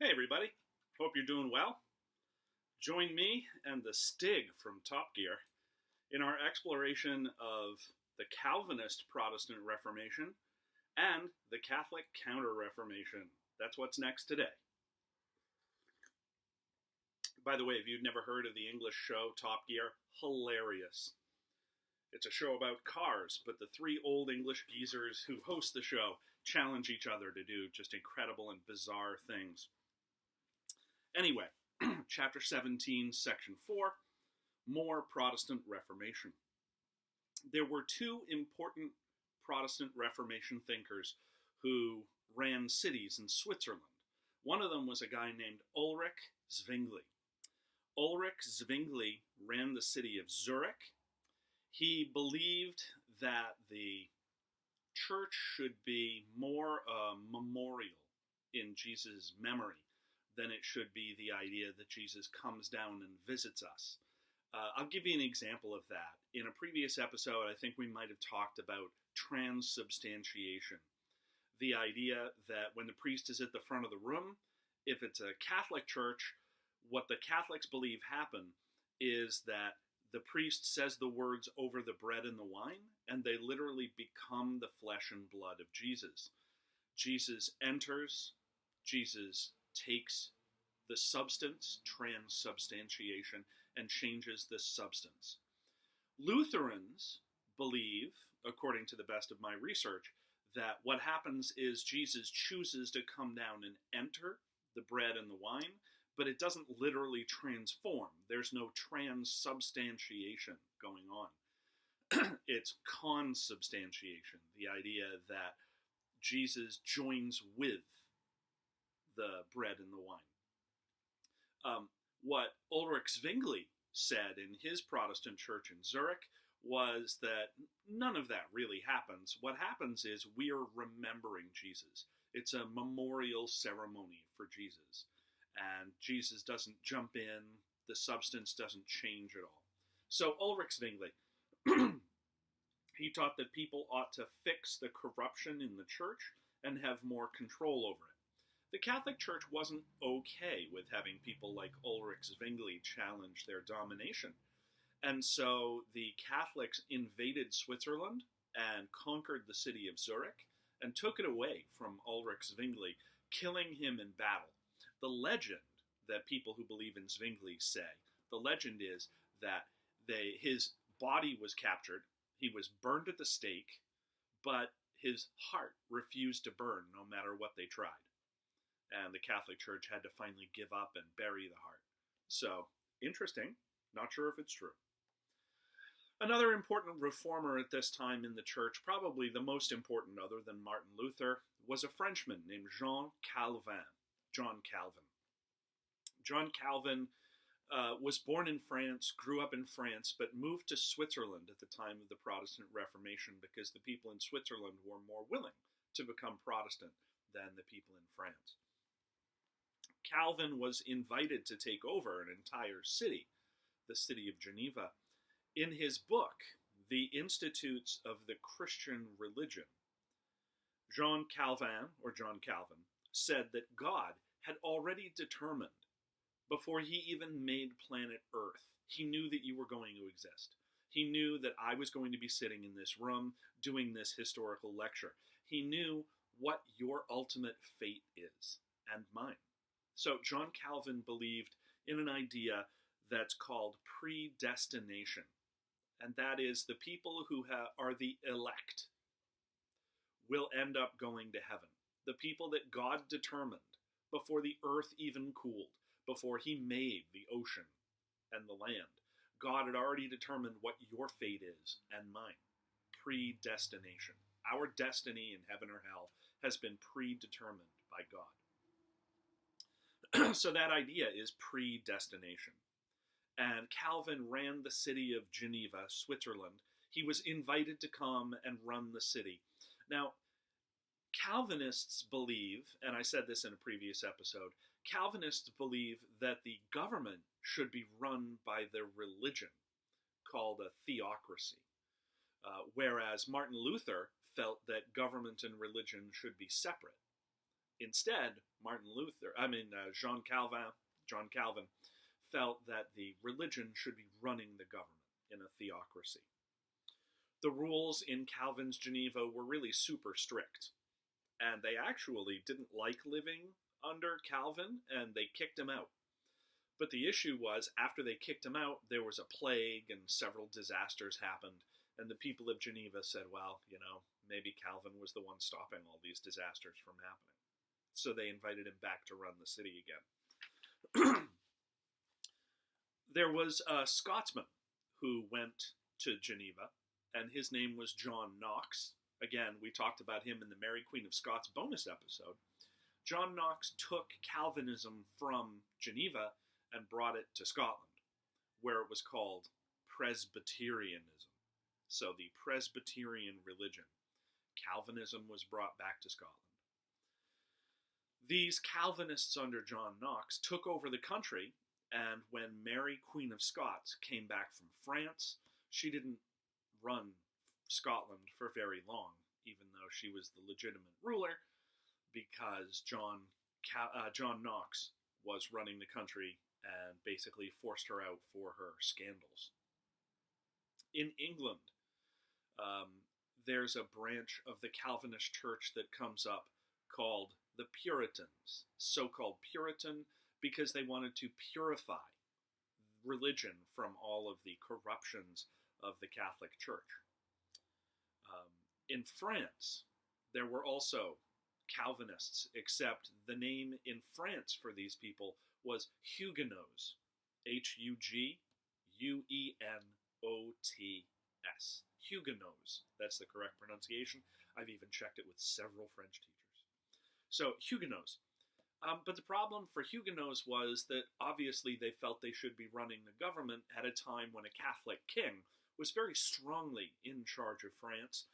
Hey everybody, hope you're doing well. Join me and the Stig from Top Gear in our exploration of the Calvinist Protestant Reformation and the Catholic Counter-Reformation. That's what's next today. By the way, if you've never heard of the English show Top Gear, hilarious. It's a show about cars, but the three old English geezers who host the show challenge each other to do just incredible and bizarre things. Anyway, Chapter 17, Section 4, More Protestant Reformation. There were two important Protestant Reformation thinkers who ran cities in Switzerland. One of them was a guy named Ulrich Zwingli. Ulrich Zwingli ran the city of Zurich. He believed that the church should be more a memorial in Jesus' memory than it should be the idea that Jesus comes down and visits us. I'll give you an example of that. In a previous episode, I think we might have talked about transubstantiation. The idea that when the priest is at the front of the room, if it's a Catholic church, what the Catholics believe happen is that the priest says the words over the bread and the wine, and they literally become the flesh and blood of Jesus. Jesus enters, Jesus takes the substance, transubstantiation, and changes the substance. Lutherans believe, according to the best of my research, that what happens is Jesus chooses to come down and enter the bread and the wine, but it doesn't literally transform. There's no transubstantiation going on. It's consubstantiation, the idea that Jesus joins with the bread and the wine. What Ulrich Zwingli said in his Protestant church in Zurich was that none of that really happens. What happens is we are remembering Jesus. It's a memorial ceremony for Jesus. And Jesus doesn't jump in, the substance doesn't change at all. So Ulrich Zwingli, he taught that people ought to fix the corruption in the church and have more control over it. The Catholic Church wasn't okay with having people like Ulrich Zwingli challenge their domination. And so the Catholics invaded Switzerland and conquered the city of Zurich and took it away from Ulrich Zwingli, killing him in battle. The legend that people who believe in Zwingli say, the legend is that his body was captured, he was burned at the stake, but his heart refused to burn no matter what they tried. And the Catholic Church had to finally give up and bury the heart. So, interesting. Not sure if it's true. Another important reformer at this time in the church, probably the most important other than Martin Luther, was a Frenchman named John Calvin. John Calvin was born in France, grew up in France, but moved to Switzerland at the time of the Protestant Reformation because the people in Switzerland were more willing to become Protestant than the people in France. Calvin was invited to take over an entire city, the city of Geneva. In his book, The Institutes of the Christian Religion, John Calvin said that God had already determined, before he even made planet Earth, he knew that you were going to exist. He knew that I was going to be sitting in this room doing this historical lecture. He knew what your ultimate fate is, and mine. So John Calvin believed in an idea that's called predestination. And that is the people who are the elect will end up going to heaven. The people that God determined before the earth even cooled, before he made the ocean and the land. God had already determined what your fate is and mine. Predestination. Our destiny in heaven or hell has been predetermined by God. So that idea is predestination. And Calvin ran the city of Geneva, Switzerland. He was invited to come and run the city. Now, Calvinists believe, and I said this in a previous episode, Calvinists believe that the government should be run by the religion, called a theocracy. Whereas Martin Luther felt that government and religion should be separate. Instead, John Calvin felt that the religion should be running the government in a theocracy. The rules in Calvin's Geneva were really super strict, and they actually didn't like living under Calvin, and they kicked him out. But the issue was, after they kicked him out, there was a plague and several disasters happened, and the people of Geneva said, well, maybe Calvin was the one stopping all these disasters from happening. So they invited him back to run the city again. There was a Scotsman who went to Geneva, and his name was John Knox. Again, we talked about him in the Mary Queen of Scots bonus episode. John Knox took Calvinism from Geneva and brought it to Scotland, where it was called Presbyterianism. So the Presbyterian religion. Calvinism was brought back to Scotland. These Calvinists under John Knox took over the country, and when Mary Queen of Scots came back from France, she didn't run Scotland for very long, even though she was the legitimate ruler, because John Knox was running the country and basically forced her out for her scandals. In England, there's a branch of the Calvinist church that comes up called the Puritans, so-called Puritan because they wanted to purify religion from all of the corruptions of the Catholic Church. In France, there were also Calvinists, except the name in France for these people was Huguenots. Huguenots. Huguenots. That's the correct pronunciation. I've even checked it with several French teachers. So, Huguenots. But the problem for Huguenots was that obviously they felt they should be running the government at a time when a Catholic king was very strongly in charge of France.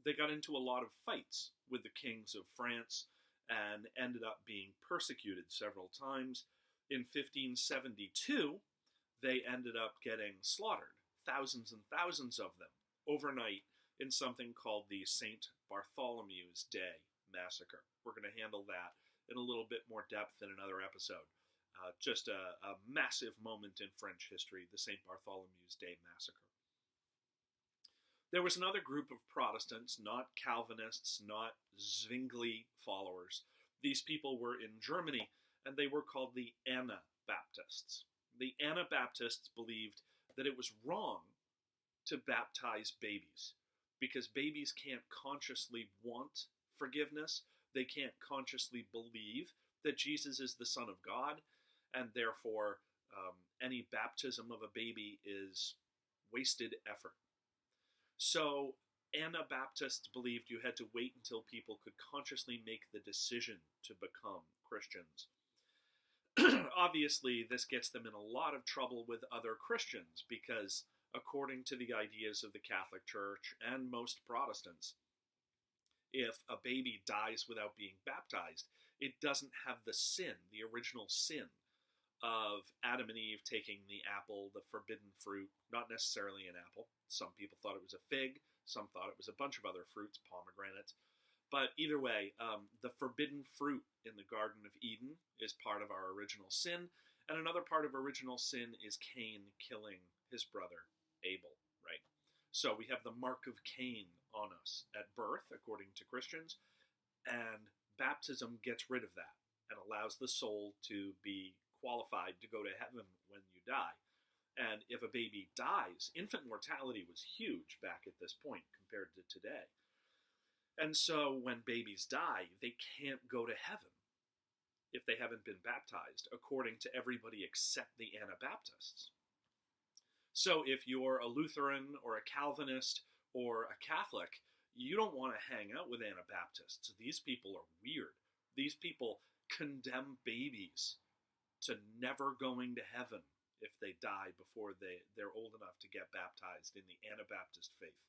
They got into a lot of fights with the kings of France and ended up being persecuted several times. In 1572, they ended up getting slaughtered, thousands and thousands of them, overnight in something called the St. Bartholomew's Day Massacre. We're going to handle that in a little bit more depth in another episode. Just a massive moment in French history, the St. Bartholomew's Day Massacre. There was another group of Protestants, not Calvinists, not Zwingli followers. These people were in Germany, and they were called the Anabaptists. The Anabaptists believed that it was wrong to baptize babies, because babies can't consciously want forgiveness. They can't consciously believe that Jesus is the Son of God, and therefore any baptism of a baby is wasted effort. So Anabaptists believed you had to wait until people could consciously make the decision to become Christians. Obviously, this gets them in a lot of trouble with other Christians because, according to the ideas of the Catholic Church and most Protestants, if a baby dies without being baptized, it doesn't have the sin, the original sin, of Adam and Eve taking the apple, the forbidden fruit, not necessarily an apple. Some people thought it was a fig, some thought it was a bunch of other fruits, pomegranates. But either way, the forbidden fruit in the Garden of Eden is part of our original sin, and another part of original sin is Cain killing his brother Abel, right? So we have the mark of Cain on us at birth, according to Christians, and baptism gets rid of that and allows the soul to be qualified to go to heaven when you die. And if a baby dies, infant mortality was huge back at this point compared to today. And so when babies die, they can't go to heaven if they haven't been baptized, according to everybody except the Anabaptists. So if you're a Lutheran or a Calvinist or a Catholic, you don't want to hang out with Anabaptists. These people are weird. These people condemn babies to never going to heaven if they die before they're old enough to get baptized in the Anabaptist faith.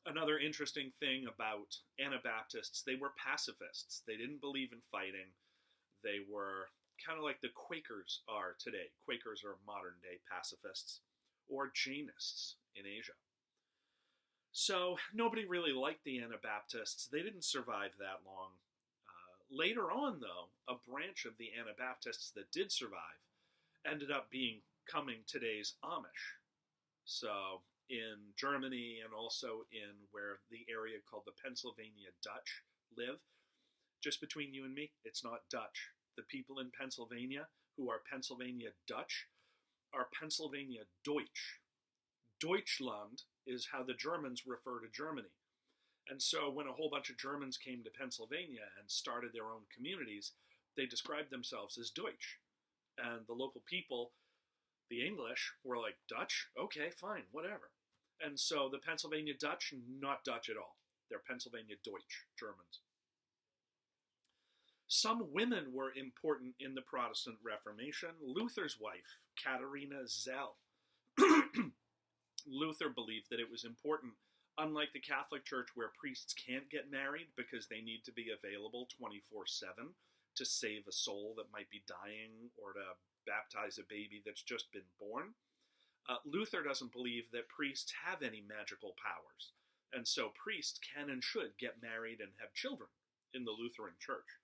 Another interesting thing about Anabaptists, they were pacifists. They didn't believe in fighting. They were kind of like the Quakers are today. Quakers are modern-day pacifists, or Jainists in Asia. So nobody really liked the Anabaptists. They didn't survive that long. Later on, though, a branch of the Anabaptists that did survive ended up becoming today's Amish. So in Germany and also in where the area called the Pennsylvania Dutch live, just between you and me, it's not Dutch. The people in Pennsylvania who are Pennsylvania Dutch are Pennsylvania Deutsch. Deutschland is how the Germans refer to Germany. And so when a whole bunch of Germans came to Pennsylvania and started their own communities, they described themselves as Deutsch. And the local people, the English, were like, Dutch? Okay, fine, whatever. And so the Pennsylvania Dutch, not Dutch at all. They're Pennsylvania Deutsch, Germans. Some women were important in the Protestant Reformation. Luther's wife, Katharina Zell. Luther believed that it was important, unlike the Catholic Church where priests can't get married because they need to be available 24/7 to save a soul that might be dying or to baptize a baby that's just been born. Luther doesn't believe that priests have any magical powers, and so priests can and should get married and have children in the Lutheran Church.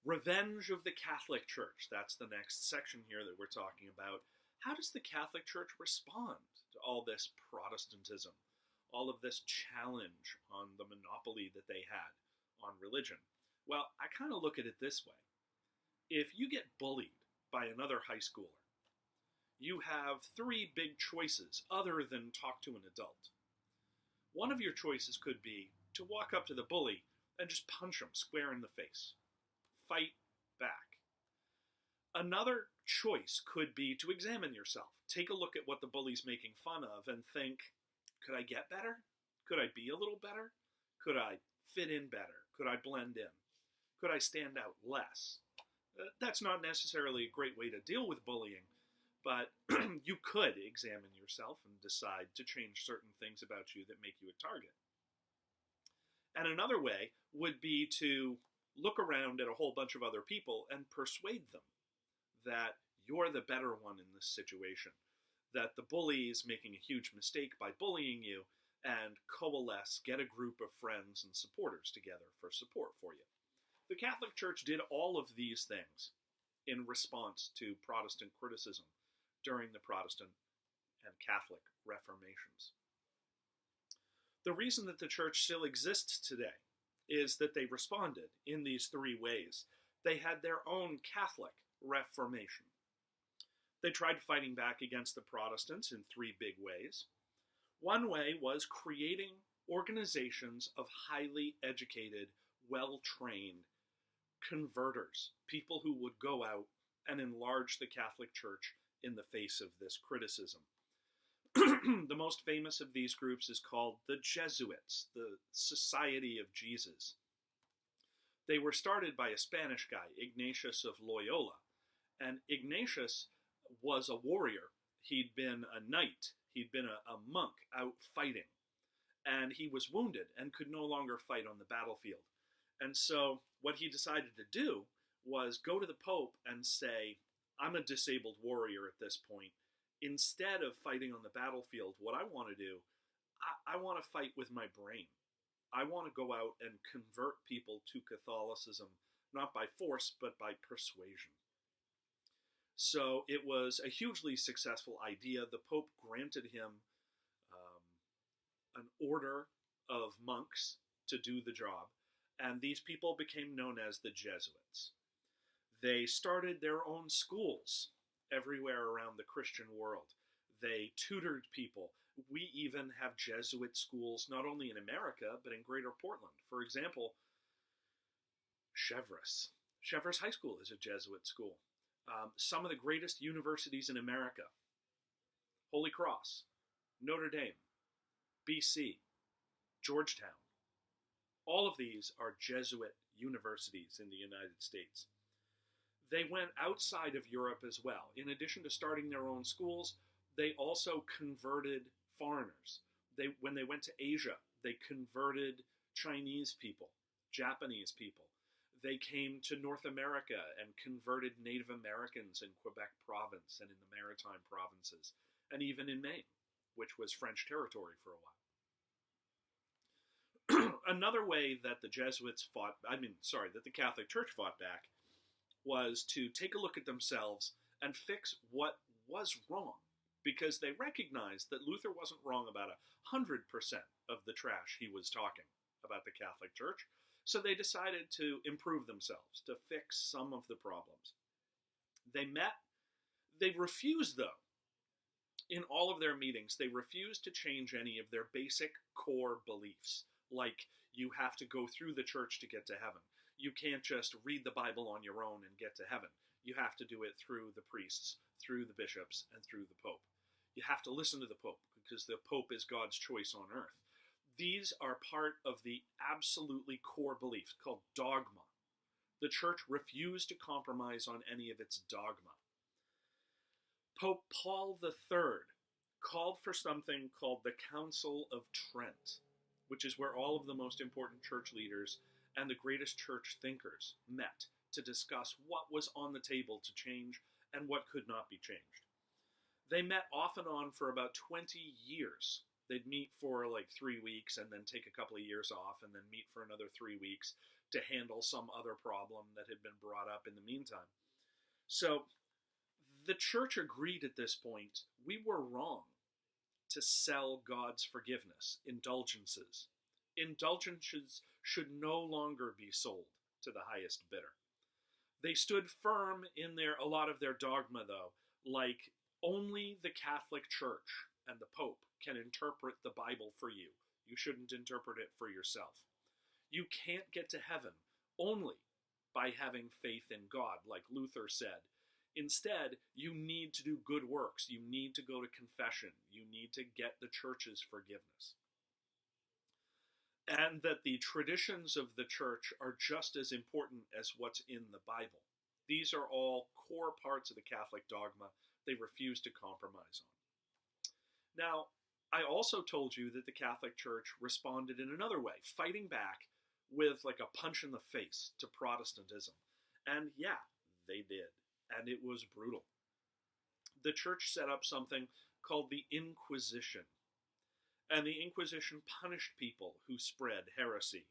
Revenge of the Catholic Church, that's the next section here that we're talking about. How does the Catholic Church respond to all this Protestantism, all of this challenge on the monopoly that they had on religion? Well, I kind of look at it this way. If you get bullied by another high schooler, you have three big choices other than talk to an adult. One of your choices could be to walk up to the bully and just punch him square in the face. Fight back. Another choice could be to examine yourself. Take a look at what the bully's making fun of and think, could I get better? Could I be a little better? Could I fit in better? Could I blend in? Could I stand out less? That's not necessarily a great way to deal with bullying, but you could examine yourself and decide to change certain things about you that make you a target. And another way would be to look around at a whole bunch of other people and persuade them that you're the better one in this situation, that the bully is making a huge mistake by bullying you, and coalesce, get a group of friends and supporters together for support for you. The Catholic Church did all of these things in response to Protestant criticism during the Protestant and Catholic Reformations. The reason that the Church still exists today is that they responded in these three ways. They had their own Catholic Reformation. They tried fighting back against the Protestants in three big ways. One way was creating organizations of highly educated, well-trained converters, people who would go out and enlarge the Catholic Church in the face of this criticism. The most famous of these groups is called the Jesuits, the Society of Jesus. They were started by a Spanish guy, Ignatius of Loyola, and Ignatius was a warrior. He'd been a knight, he'd been a monk out fighting, and he was wounded and could no longer fight on the battlefield. And so what he decided to do was go to the Pope and say, I'm a disabled warrior at this point. Instead of fighting on the battlefield, what I want to do, I want to fight with my brain. I want to go out and convert people to Catholicism, not by force, but by persuasion. So it was a hugely successful idea. The Pope granted him an order of monks to do the job, and these people became known as the Jesuits. They started their own schools everywhere around the Christian world. They tutored people. We even have Jesuit schools not only in America, but in Greater Portland. For example, Cheverus. Cheverus High School is a Jesuit school. Some of the greatest universities in America: Holy Cross, Notre Dame, BC, Georgetown. All of these are Jesuit universities in the United States. They went outside of Europe as well. In addition to starting their own schools, they also converted foreigners. When they went to Asia, they converted Chinese people, Japanese people. They came to North America and converted Native Americans in Quebec province and in the Maritime provinces, and even in Maine. which was French territory for a while. Another way that the Catholic Church fought back was to take a look at themselves and fix what was wrong, because they recognized that Luther wasn't wrong about 100% of the trash he was talking about the Catholic Church, so they decided to improve themselves, to fix some of the problems. They refused, though, in all of their meetings, they refused to change any of their basic core beliefs, like you have to go through the church to get to heaven. You can't just read the Bible on your own and get to heaven. You have to do it through the priests, through the bishops, and through the Pope. You have to listen to the Pope, because the Pope is God's choice on earth. These are part of the absolutely core beliefs called dogma. The church refused to compromise on any of its dogma. Pope Paul III called for something called the Council of Trent, which is where all of the most important church leaders and the greatest church thinkers met to discuss what was on the table to change and what could not be changed. They met off and on for about 20 years. They'd meet for like 3 weeks and then take a couple of years off and then meet for another 3 weeks to handle some other problem that had been brought up in the meantime. So the church agreed at this point, we were wrong to sell God's forgiveness, indulgences. Indulgences should no longer be sold to the highest bidder. They stood firm in a lot of their dogma, though, like only the Catholic Church and the Pope can interpret the Bible for you. You shouldn't interpret it for yourself. You can't get to heaven only by having faith in God, like Luther said. Instead, you need to do good works. You need to go to confession. You need to get the church's forgiveness. And that the traditions of the church are just as important as what's in the Bible. These are all core parts of the Catholic dogma they refuse to compromise on. Now, I also told you that the Catholic Church responded in another way, fighting back with like a punch in the face to Protestantism. And yeah, they did. And it was brutal. The church set up something called the Inquisition. And the Inquisition punished people who spread heresy,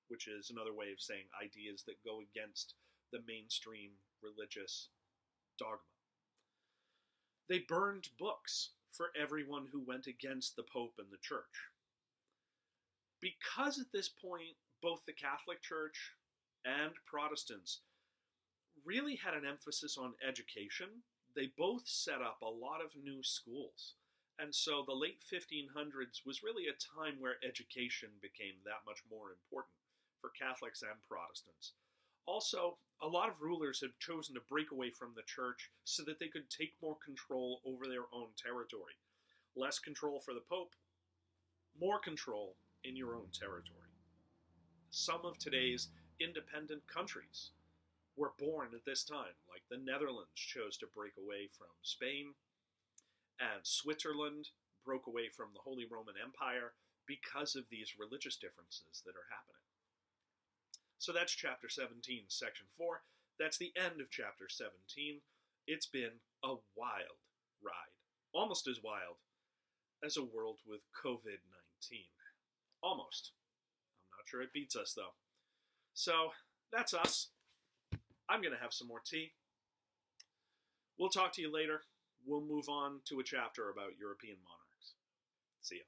which is another way of saying ideas that go against the mainstream religious dogma. They burned books for everyone who went against the Pope and the church. Because at this point, both the Catholic Church and Protestants really had an emphasis on education, they both set up a lot of new schools. And so the late 1500s was really a time where education became that much more important for Catholics and Protestants. Also, a lot of rulers had chosen to break away from the church so that they could take more control over their own territory. Less control for the Pope, more control in your own territory. Some of today's independent countries were born at this time, like the Netherlands chose to break away from Spain, and Switzerland broke away from the Holy Roman Empire because of these religious differences that are happening. So that's chapter 17, section 4. That's the end of chapter 17. It's been a wild ride. Almost as wild as a world with COVID-19. Almost. I'm not sure it beats us, though. So, that's us. I'm going to have some more tea. We'll talk to you later. We'll move on to a chapter about European monarchs. See ya.